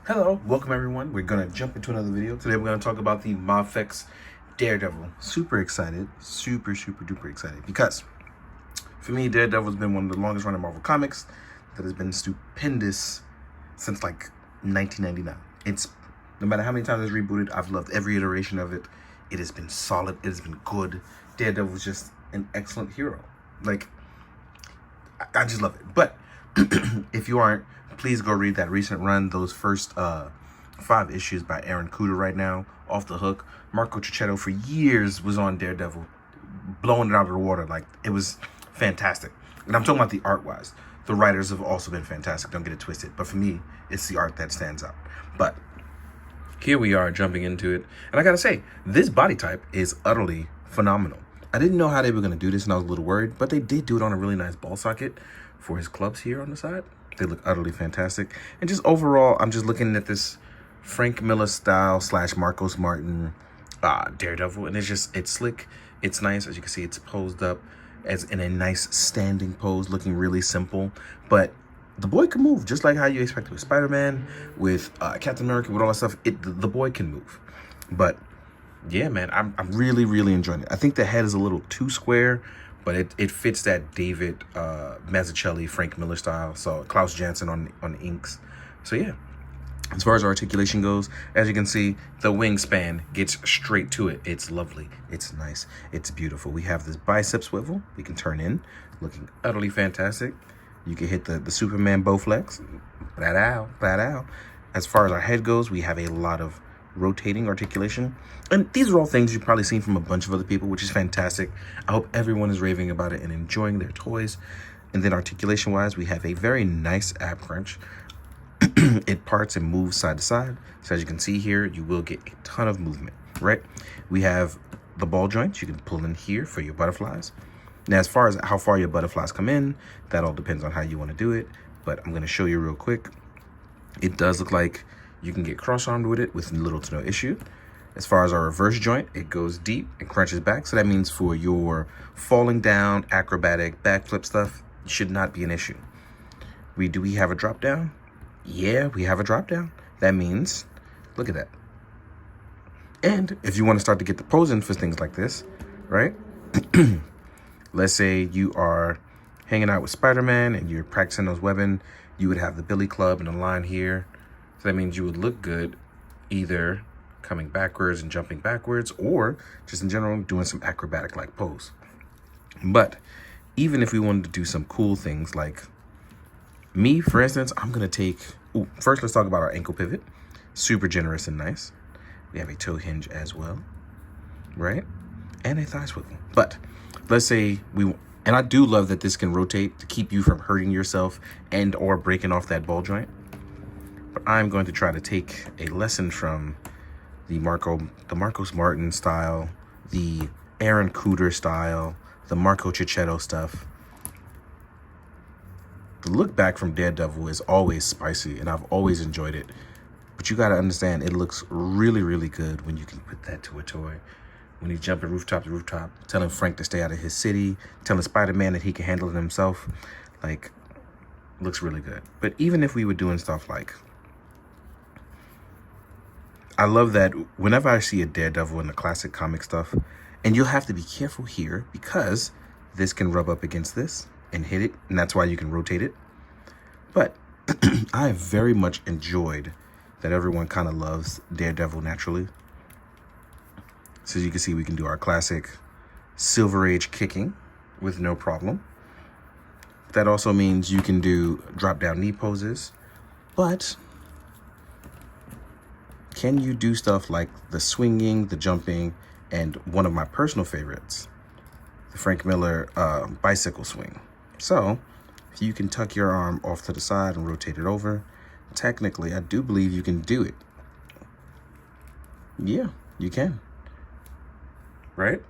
Hello, welcome everyone. We're gonna jump into another video. Today we're gonna talk about the Mafex Daredevil. Super excited, super duper excited, because for me, Daredevil has been one of the longest running Marvel comics that has been stupendous since like 1999. It's, no matter how many times it's rebooted, I've loved every iteration of it. It has been solid, it has been good. Daredevil is just an excellent hero. Like, I just love it. But if you aren't, please go read that recent run. Those first 5 issues by Aaron Kuder right now, off the hook. Marco Cicchetto for years was on Daredevil, blowing it out of the water. Like, it was fantastic. And I'm talking about the art-wise. The writers have also been fantastic, don't get it twisted. But for me, it's the art that stands out. But here we are jumping into it. And I gotta say, this body type is utterly phenomenal. I didn't know how they were gonna do this and I was a little worried, but they did do it on a really nice ball socket for his clubs here on the side. They look utterly fantastic. And just overall, I'm just looking at this Frank Miller style / Marcos Martin Daredevil. And it's slick. It's nice. As you can see, it's posed up as in a nice standing pose, looking really simple. But the boy can move, just like how you expect with Spider-Man, with Captain America, with all that stuff. The boy can move. But yeah, man, I'm really enjoying it. I think the head is a little too square, but it fits that David Mazzucchelli, Frank Miller style. So Klaus Janson on the inks. So yeah, as far as articulation goes, as you can see, the wingspan gets straight to it. It's lovely. It's nice. It's beautiful. We have this bicep swivel we can turn in, looking utterly fantastic. You can hit the Superman Bowflex. Blah. As far as our head goes, we have a lot of rotating articulation. And these are all things you've probably seen from a bunch of other people, which is fantastic. I hope everyone is raving about it and enjoying their toys. And then articulation-wise, we have a very nice ab crunch. It parts and moves side to side. So as you can see here, you will get a ton of movement, right? We have the ball joints. You can pull in here for your butterflies. Now, as far as how far your butterflies come in, that all depends on how you want to do it. But I'm going to show you real quick. It does look like you can get cross-armed with it with little to no issue. As far as our reverse joint, it goes deep and crunches back. So that means for your falling down, acrobatic, backflip stuff, it should not be an issue. Do we have a drop down? Yeah, we have a drop down. That means, look at that. And if you want to start to get the pose in for things like this, right? Let's say you are hanging out with Spider-Man and you're practicing those weapons, you would have the billy club and the line here. So that means you would look good either coming backwards and jumping backwards, or just in general doing some acrobatic-like pose. But even if we wanted to do some cool things, like me, for instance, I'm going to take... first, let's talk about our ankle pivot. Super generous and nice. We have a toe hinge as well, right? And a thigh swivel. But let's say and I do love that this can rotate to keep you from hurting yourself and or breaking off that ball joint. But I'm going to try to take a lesson from the Marcos Martin style, the Aaron Kuder style, the Marco Cicchetto stuff. The look back from Daredevil is always spicy, and I've always enjoyed it. But you got to understand, it looks really good when you can put that to a toy. When he's jumping rooftop to rooftop, telling Frank to stay out of his city, telling Spider-Man that he can handle it himself. Like, looks really good. But even if we were doing stuff like... I love that whenever I see a Daredevil in the classic comic stuff, and you'll have to be careful here because this can rub up against this and hit it, and that's why you can rotate it. But I have very much enjoyed that everyone kind of loves Daredevil naturally. So as you can see, we can do our classic Silver Age kicking with no problem. That also means you can do drop down knee poses, but can you do stuff like the swinging, the jumping, and one of my personal favorites, the Frank Miller bicycle swing. So if you can tuck your arm off to the side and rotate it over, technically, I do believe you can do it. Yeah, you can. Right?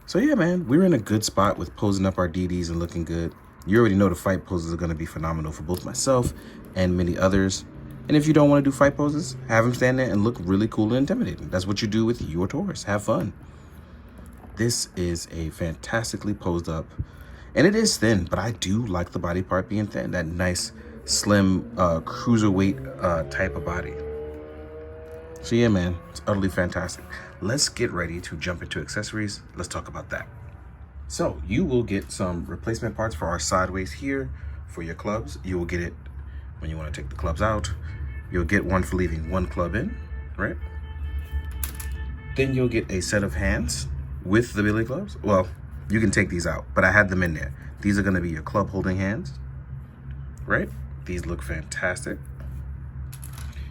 So yeah, man, we're in a good spot with posing up our DDs and looking good. You already know the fight poses are going to be phenomenal for both myself and many others. And if you don't want to do fight poses, have them stand there and look really cool and intimidating. That's what you do with your toys. Have fun. This is a fantastically posed up, and it is thin, but I do like the body part being thin. That nice slim cruiserweight type of body. So yeah, man, it's utterly fantastic. Let's get ready to jump into accessories. Let's talk about that. So you will get some replacement parts for our sideways here for your clubs. You will get it when you want to take the clubs out. You'll get one for leaving one club in, right? Then you'll get a set of hands with the billy clubs. Well, you can take these out, but I had them in there. These are going to be your club holding hands, right? These look fantastic.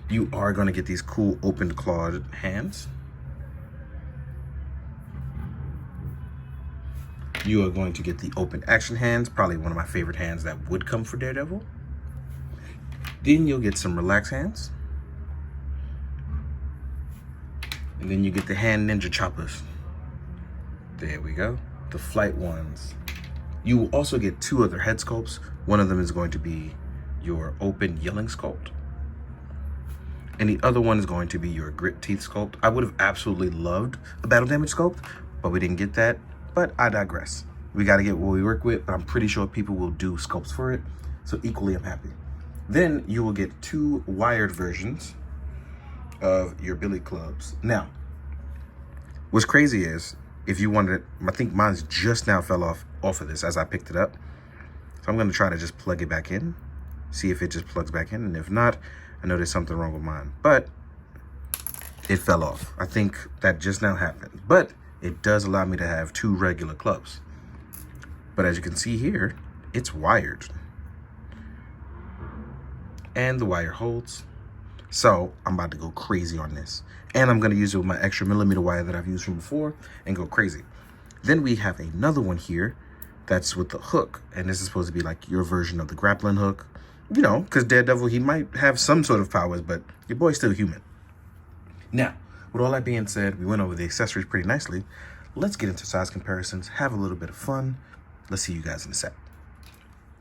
You are going to get these cool open clawed hands. You are going to get the open action hands, probably one of my favorite hands that would come for Daredevil. Then you'll get some relax hands. And then you get the hand ninja choppers. There we go, the flight ones. You will also get two other head sculpts. One of them is going to be your open yelling sculpt. And the other one is going to be your grit teeth sculpt. I would have absolutely loved a battle damage sculpt, but we didn't get that. But I digress. We got to get what we work with, but I'm pretty sure people will do sculpts for it. So equally, I'm happy. Then you will get two wired versions of your billy clubs. Now, what's crazy is, if you wanted, I think mine's just now fell off of this as I picked it up. So I'm going to try to just plug it back in, see if it just plugs back in. And if not, I know there's something wrong with mine, but it fell off. I think that just now happened, but it does allow me to have two regular clubs. But as you can see here, it's wired. And the wire holds. So I'm about to go crazy on this. And I'm gonna use it with my extra millimeter wire that I've used from before and go crazy. Then we have another one here that's with the hook. And this is supposed to be like your version of the grappling hook. You know, because Daredevil, he might have some sort of powers, but your boy's still human. Now, with all that being said, we went over the accessories pretty nicely. Let's get into size comparisons, have a little bit of fun. Let's see you guys in a sec.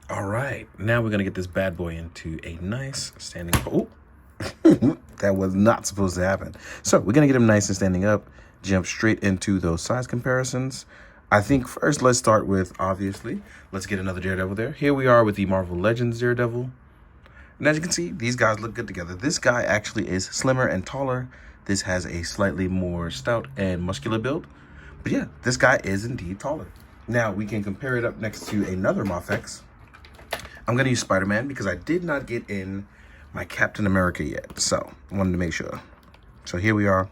All right, now we're gonna get this bad boy into a nice standing, oh, that was not supposed to happen. So we're gonna get him nice and standing up, jump straight into those size comparisons. I think first, let's start with, obviously, let's get another Daredevil there. Here we are with the Marvel Legends Daredevil. And as you can see, these guys look good together. This guy actually is slimmer and taller. This has a slightly more stout and muscular build. But yeah, this guy is indeed taller. Now, we can compare it up next to another Mafex. I'm going to use Spider-Man because I did not get in my Captain America yet. So, I wanted to make sure. So here we are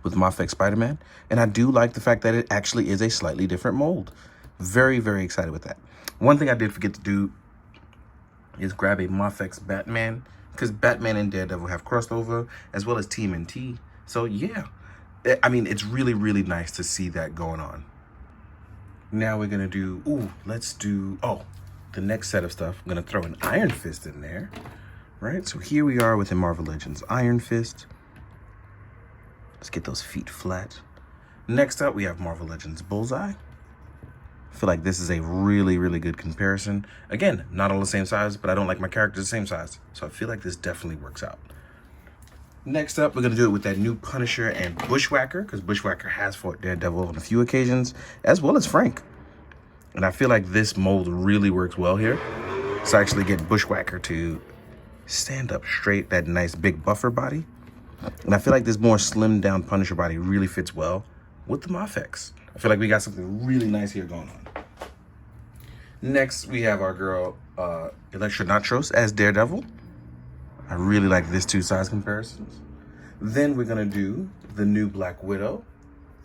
with Mafex Spider-Man, and I do like the fact that it actually is a slightly different mold. Very, very excited with that. One thing I did forget to do is grab a Mafex Batman, because Batman and Daredevil have crossed over, as well as TMNT. So yeah, I mean, it's really, really nice to see that going on. Now we're gonna do, the next set of stuff. I'm gonna throw an Iron Fist in there, right? So here we are with the Marvel Legends Iron Fist. Let's get those feet flat. Next up, we have Marvel Legends Bullseye. I feel like this is a really, really good comparison. Again, not all the same size, but I don't like my characters the same size. So I feel like this definitely works out. Next up, we're going to do it with that new Punisher and Bushwhacker, because Bushwhacker has fought Daredevil on a few occasions, as well as Frank. And I feel like this mold really works well here. So I actually get Bushwhacker to stand up straight, that nice big buffer body. And I feel like this more slimmed down Punisher body really fits well with the Mafex. I feel like we got something really nice here going on. Next, we have our girl, Elektra Natros as Daredevil. I really like this two size comparisons. Then we're gonna do the new Black Widow,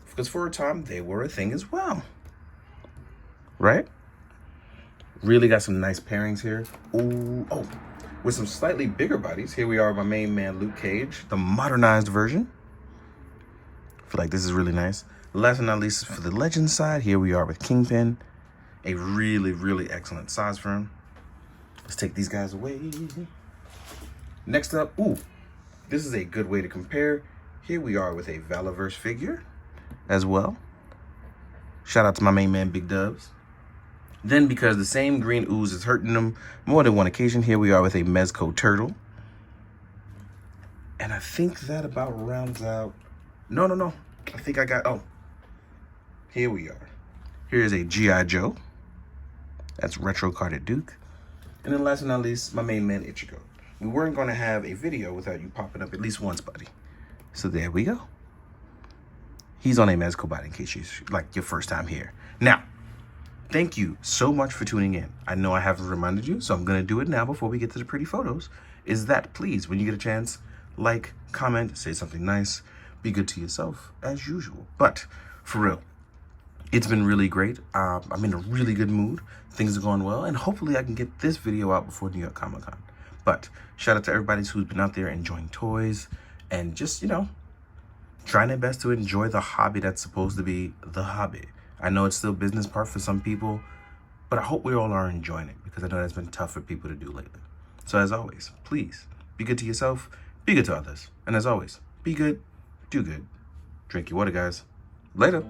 because for a time they were a thing as well. Right? Really got some nice pairings here. Ooh, oh. With some slightly bigger bodies, here we are with my main man, Luke Cage, the modernized version. I feel like this is really nice. Last but not least, for the Legends side, here we are with Kingpin. A really, really excellent size for him. Let's take these guys away. Next up, this is a good way to compare. Here we are with a Valaverse figure as well. Shout out to my main man, Big Dubs. Then, because the same green ooze is hurting them more than one occasion, here we are with a Mezco Turtle. And I think that about rounds out. No. I think I got, here we are. Here's a G.I. Joe. That's Retro Carded Duke. And then last but not least, my main man, Ichigo. We weren't going to have a video without you popping up at least once, buddy. So there we go. He's on a Mezco bot in case she's like your first time here. Now, thank you so much for tuning in. I know I haven't reminded you, so I'm going to do it now before we get to the pretty photos. Is that please, when you get a chance, like, comment, say something nice, be good to yourself as usual. But for real, it's been really great. I'm in a really good mood. Things are going well, and hopefully I can get this video out before New York Comic Con. But shout out to everybody who's been out there enjoying toys and just, you know, trying their best to enjoy the hobby that's supposed to be the hobby. I know it's still business part for some people, but I hope we all are enjoying it because I know that's been tough for people to do lately. So as always, please be good to yourself, be good to others. And as always, be good, do good. Drink your water, guys. Later.